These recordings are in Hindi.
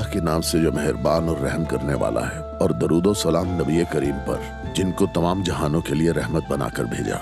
के नाम से जो मेहरबान और रहम करने वाला है, और दरूदो सलाम नबी करीम पर जिनको तमाम जहानों के लिए रहमत बनाकर भेजा,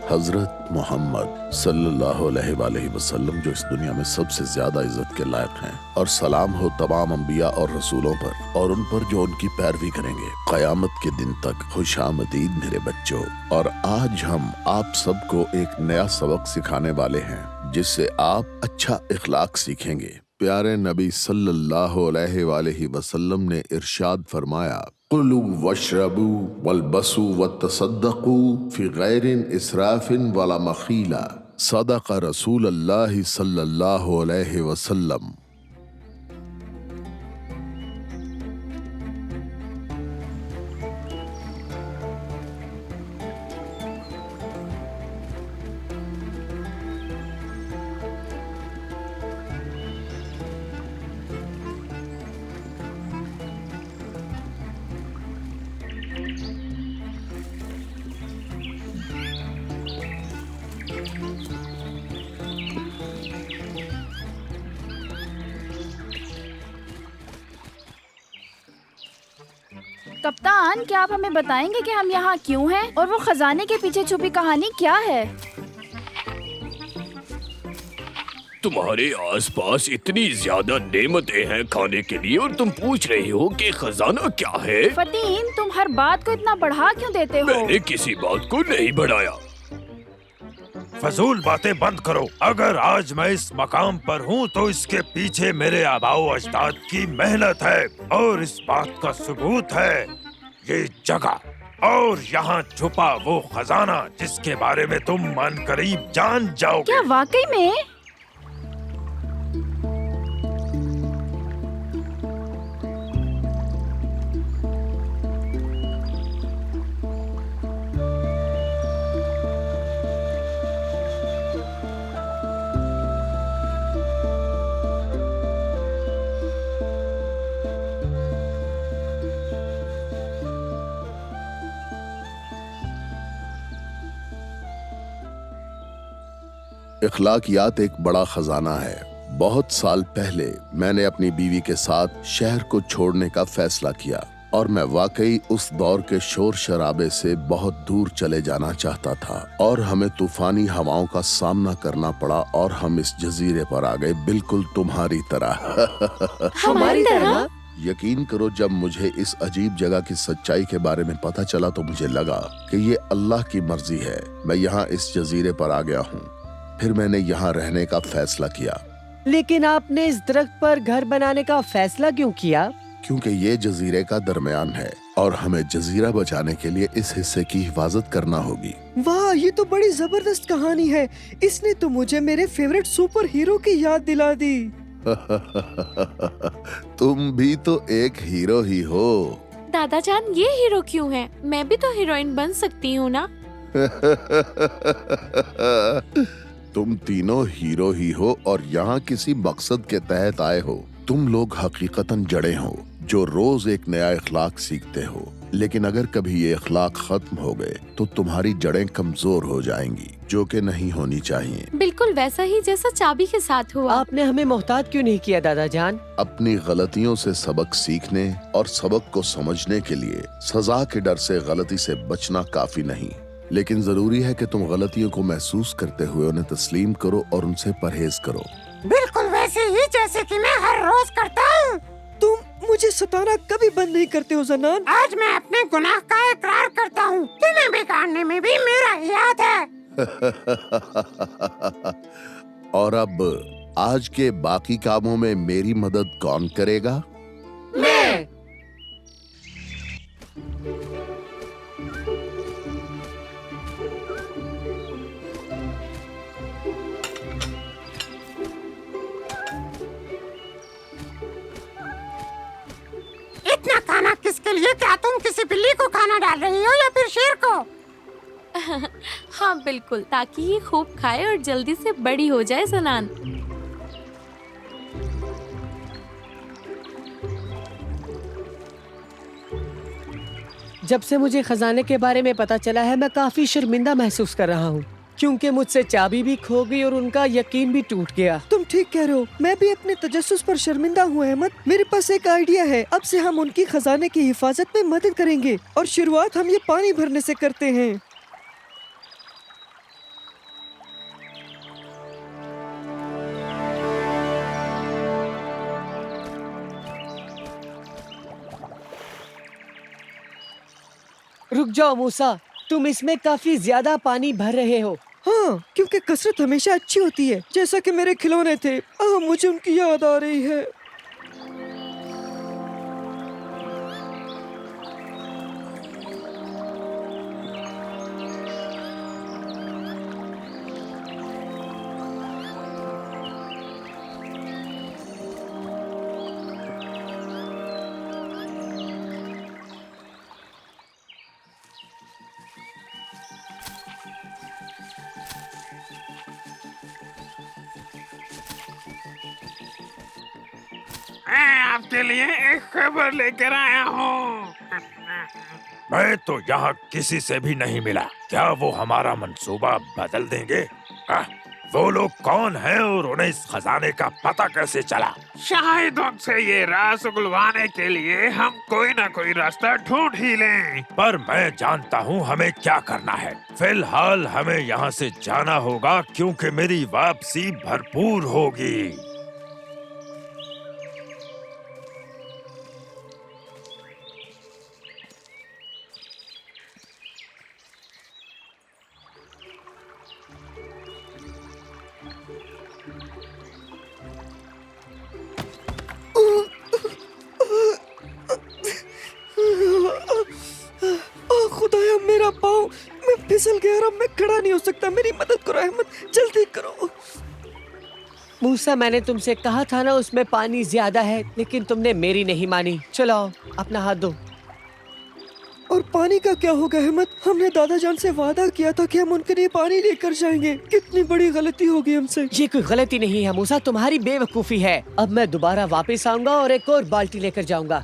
हजरत मोहम्मद सल्लल्लाहु अलैहि वसल्लम, जो इस दुनिया में सबसे ज्यादा इज्जत के लायक हैं। और सलाम हो तमाम अंबिया और रसूलों पर और उन पर जो उनकी पैरवी करेंगे कयामत के दिन तक। खुशामदीद मेरे बच्चों। और आज हम आप सबको एक नया सबक सिखाने वाले हैं जिससे आप अच्छा इखलाक सीखेंगे। प्यारे नबी सल्लल्लाहु अलैहि वसल्लम ने इरशाद फरमाया, कुलू वशरबू वलबसू वतसद्दकू फी गैरिन इसराफिन वला मखीला। सदक़ रसूलुल्लाह सल्लल्लाहु अलैहि वसल्लम। कप्तान, क्या आप हमें बताएंगे कि हम यहाँ क्यों हैं और वो खजाने के पीछे छुपी कहानी क्या है? तुम्हारे आसपास इतनी ज्यादा नेमतें हैं खाने के लिए और तुम पूछ रही हो कि खजाना क्या है? फतीन, तुम हर बात को इतना बढ़ा क्यों देते हो? मैंने किसी बात को नहीं बढ़ाया। फजूल बातें बंद करो। अगर आज मैं इस मकाम पर हूँ तो इसके पीछे मेरे आबाओ अजदाद की मेहनत है और इस बात का सबूत है ये जगह और यहाँ छुपा वो खजाना जिसके बारे में तुम अनकरीब जान जाओगे। क्या वाकई में? इखलाकियात एक बड़ा खजाना है। बहुत साल पहले मैंने अपनी बीवी के साथ शहर को छोड़ने का फैसला किया और मैं वाकई उस दौर के शोर शराबे से बहुत दूर चले जाना चाहता था और हमें तूफानी हवाओं का सामना करना पड़ा और हम इस जजीरे पर आ गए, बिल्कुल तुम्हारी तरह। हमारी तरह? यकीन करो, जब मुझे इस अजीब जगह की सच्चाई के बारे में पता चला तो मुझे लगा कि ये अल्लाह की मर्जी है। मैं यहाँ इस जजीरे पर आ गया हूँ। फिर मैंने यहाँ रहने का फैसला किया। लेकिन आपने इस दरख्त पर घर बनाने का फैसला क्यों किया? क्योंकि ये जजीरे का दरमियान है और हमें जजीरा बचाने के लिए इस हिस्से की हिफाजत करना होगी। वाह, ये तो बड़ी जबरदस्त कहानी है। इसने तो मुझे मेरे फेवरेट सुपर हीरो की याद दिला दी। तुम भी तो एक हीरो ही हो। दादा जान, ये हीरो क्यों है? मैं भी तो हीरोइन बन सकती हूँ ना। तुम तीनों हीरो ही हो और यहाँ किसी मकसद के तहत आए हो। तुम लोग हकीकतन जड़े हो जो रोज एक नया इखलाक सीखते हो, लेकिन अगर कभी ये इखलाक खत्म हो गए तो तुम्हारी जड़ें कमजोर हो जाएंगी, जो कि नहीं होनी चाहिए। बिल्कुल वैसा ही जैसा चाबी के साथ हुआ। आपने हमें मोहताज क्यों नहीं किया दादा जान? अपनी गलतियों से सबक सीखने और सबक को समझने के लिए सजा के डर से गलती से बचना काफी नहीं, लेकिन जरूरी है कि तुम गलतियों को महसूस करते हुए उन्हें तस्लीम करो और उनसे परहेज करो। बिल्कुल वैसे ही जैसे कि मैं हर रोज करता हूँ। तुम मुझे सताना कभी बंद नहीं करते हो जनान। आज मैं अपने गुनाह का इकरार करता हूँ। तुम्हें बिगाड़ने में भी मेरा ही हाथ है। और अब आज के बाकी कामों में मेरी मदद कौन करेगा? मैं। इतना खाना किसके लिए? क्या तुम किसी बिल्ली को खाना डाल रही हो या फिर शेर को? हाँ बिल्कुल, ताकि ये खूब खाए और जल्दी से बड़ी हो जाए सनान। जब से मुझे खजाने के बारे में पता चला है मैं काफी शर्मिंदा महसूस कर रहा हूँ, क्योंकि मुझसे चाबी भी खो गई और उनका यकीन भी टूट गया। तुम ठीक कह रहे हो। मैं भी अपने तजस्सुस पर शर्मिंदा हूँ अहमद। मेरे पास एक आइडिया है। अब से हम उनकी खजाने की हिफाजत में मदद करेंगे और शुरुआत हम ये पानी भरने से करते हैं। रुक जाओ मूसा, तुम इसमें काफी ज्यादा पानी भर रहे हो। हाँ, क्योंकि कसरत हमेशा अच्छी होती है, जैसा कि मेरे खिलौने थे। मुझे उनकी याद आ रही है। मैं आपके लिए एक खबर लेकर आया हूँ। मैं तो यहाँ किसी से भी नहीं मिला। क्या वो हमारा मंसूबा बदल देंगे? वो लोग कौन हैं और उन्हें इस खजाने का पता कैसे चला? शायद उनसे ये राज उगलवाने के लिए हम कोई ना कोई रास्ता ढूंढ ही लें। पर मैं जानता हूँ हमें क्या करना है। फिलहाल हमें यहाँ से जाना होगा, क्योंकि मेरी वापसी भरपूर होगी। खुदाया, मेरा पाँव, मैं फिसल गया और अब मैं खड़ा नहीं हो सकता। मेरी मदद करो अहमद, जल्दी करो। मूसा, मैंने तुमसे कहा था ना उसमें पानी ज्यादा है, लेकिन तुमने मेरी नहीं मानी। चलो अपना हाथ दो। और पानी का क्या होगा अहमद? हमने दादा जान से वादा किया था कि हम उनके लिए पानी लेकर जाएंगे। कितनी बड़ी गलती होगी हमसे। ये कोई गलती नहीं है मूसा, तुम्हारी बेवकूफी है। अब मैं दोबारा वापस आऊंगा और एक और बाल्टी लेकर जाऊंगा।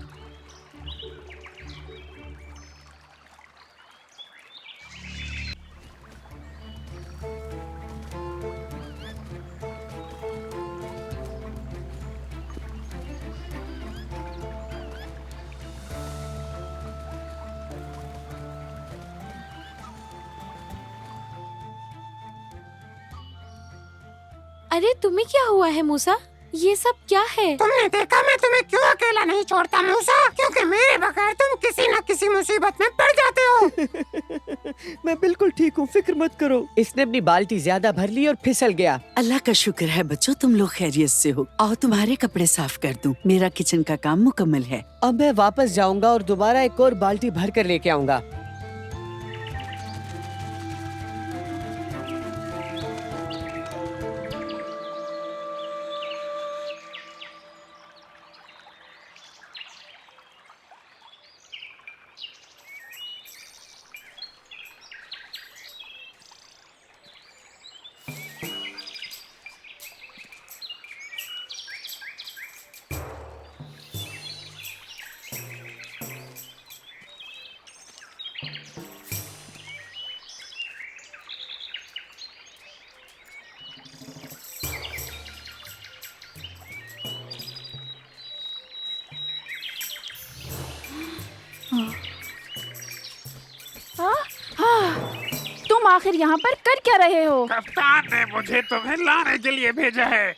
अरे तुम्हें क्या हुआ है मूसा? ये सब क्या है? तुमने देखा मैं तुम्हें क्यों अकेला नहीं छोड़ता मूसा? क्योंकि मेरे बगैर तुम किसी न किसी मुसीबत में पड़ जाते हो। मैं बिल्कुल ठीक हूँ, फिक्र मत करो। इसने अपनी बाल्टी ज्यादा भर ली और फिसल गया। अल्लाह का शुक्र है बच्चों, तुम लोग खैरियत से हो। आओ तुम्हारे कपड़े साफ कर दूं। मेरा किचन का काम मुकम्मल है। अब मैं वापस जाऊंगा और दोबारा एक और बाल्टी भर कर लेके आऊंगा। तुम आखिर यहाँ पर कर क्या रहे हो? कप्तान ने मुझे तुम्हें लाने के लिए भेजा है।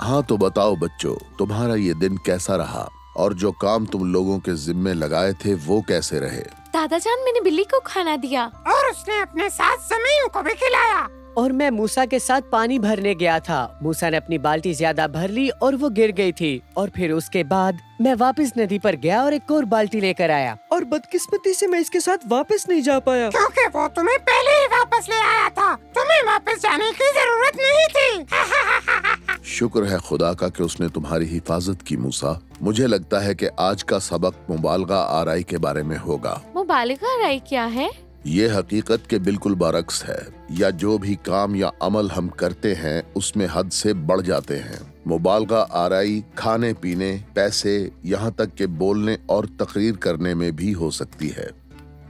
हाँ तो बताओ बच्चों, तुम्हारा ये दिन कैसा रहा और जो काम तुम लोगों के जिम्मे लगाए थे वो कैसे रहे? दादा जान, मैंने बिल्ली को खाना दिया। और उसने अपने साथ जमीन को भी खिलाया। और मैं मूसा के साथ पानी भरने गया था। मूसा ने अपनी बाल्टी ज्यादा भर ली और वो गिर गई थी। और फिर उसके बाद मैं वापस नदी पर गया और एक और बाल्टी लेकर आया। और बदकिस्मती से मैं इसके साथ वापस नहीं जा पाया, क्योंकि वो तुम्हें पहले ही वापस ले आया था। तुम्हें वापस जाने की जरूरत नहीं थी। शुक्र है खुदा का कि उसने तुम्हारी हिफाजत की मूसा। मुझे लगता है कि आज का सबक मुबालगा आराई के बारे में होगा। मुबालगा राय क्या है? ये हकीकत के बिल्कुल बरक्स है, या जो भी काम या अमल हम करते हैं उसमें हद से बढ़ जाते हैं। मुबालगा आराई खाने पीने, पैसे, यहाँ तक के बोलने और तकरीर करने में भी हो सकती है।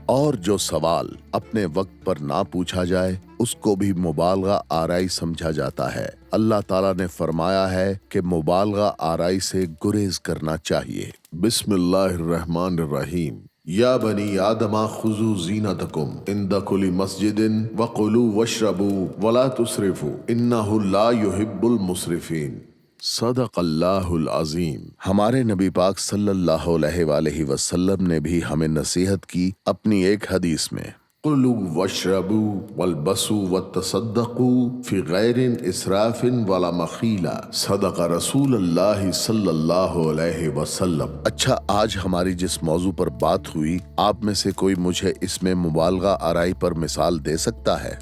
और जो सवाल अपने वक्त पर ना पूछा जाए उसको भी मुबालगा आराई समझा जाता है। अल्लाह ताला ने फरमाया है कि मुबालगा आराई से गुरेज करना चाहिए। बिस्मिल्लाहिर्रहमानिर्रहीम। या बनी आदमा खुजू जीनतकुम इंद कुल्ली मस्जिदिन वकुलू वशरबू वला तुसरिफू इन्नहु ला युहिब्बुल मुसरिफीन। सदक़ल्लाहुल अज़ीम। हमारे नबी पाक सल्लल्लाहु अलैहि वसल्लम ने भी हमें नसीहत की अपनी एक हदीस में, कुलू वशरबू वल्बसू वतसद्दक़ू फी गैरिन इसराफिन वला मखीला। सदक़ रसूलुल्लाह सल्लल्लाहु अलैहि वसल्लम। अच्छा, आज हमारी जिस मौजू पर बात हुई, आप में से कोई मुझे इसमें मुबालगा आराई पर मिसाल दे सकता है?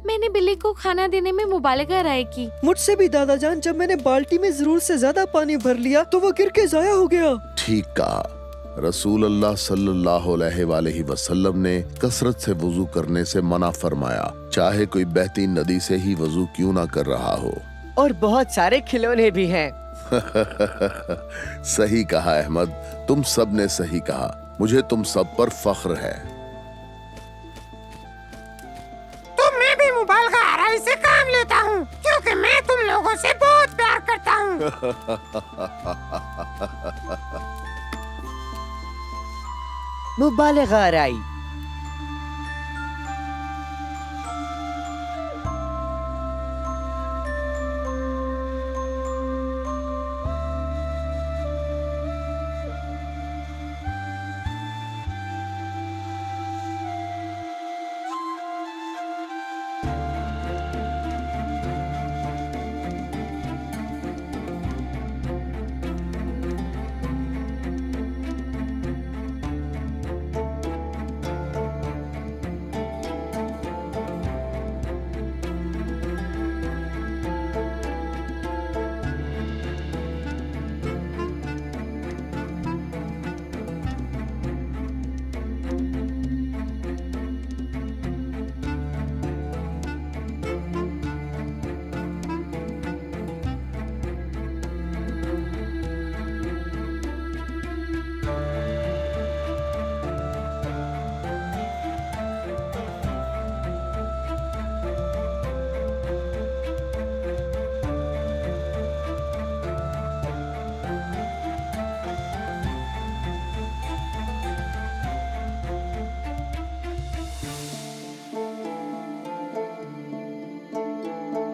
मैंने बिल्ली को खाना देने में मुबालगा राय की। मुझसे भी दादा जान, जब मैंने बाल्टी में जरूरत से ज्यादा पानी भर लिया तो वो गिर के जाया हो गया। ठीक कहा। रसूल अल्लाह सल्लल्लाहु अलैहि वसल्लम ने कसरत से वुजू करने से मना फरमाया, चाहे कोई बहती नदी से ही वजू क्यों ना कर रहा हो। और बहुत सारे खिलौने भी हैं। सही कहा अहमद, तुम सब ने सही कहा। मुझे तुम सब पर फख्र है। तो मैं भी मुबालगा आराई से काम लेता हूँ, क्योंकि मैं तुम लोगों से बहुत प्यार करता हूँ। मुबालगा आराई।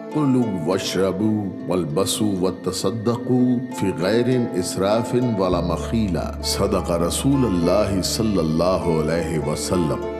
कुलू वशरबू वल्बसू वतसद्दक़ू फी गैरिन इसराफिन वला मखीला। सदक़ रसूलुल्लाह सल्लल्लाहु अलैहि वसल्लम।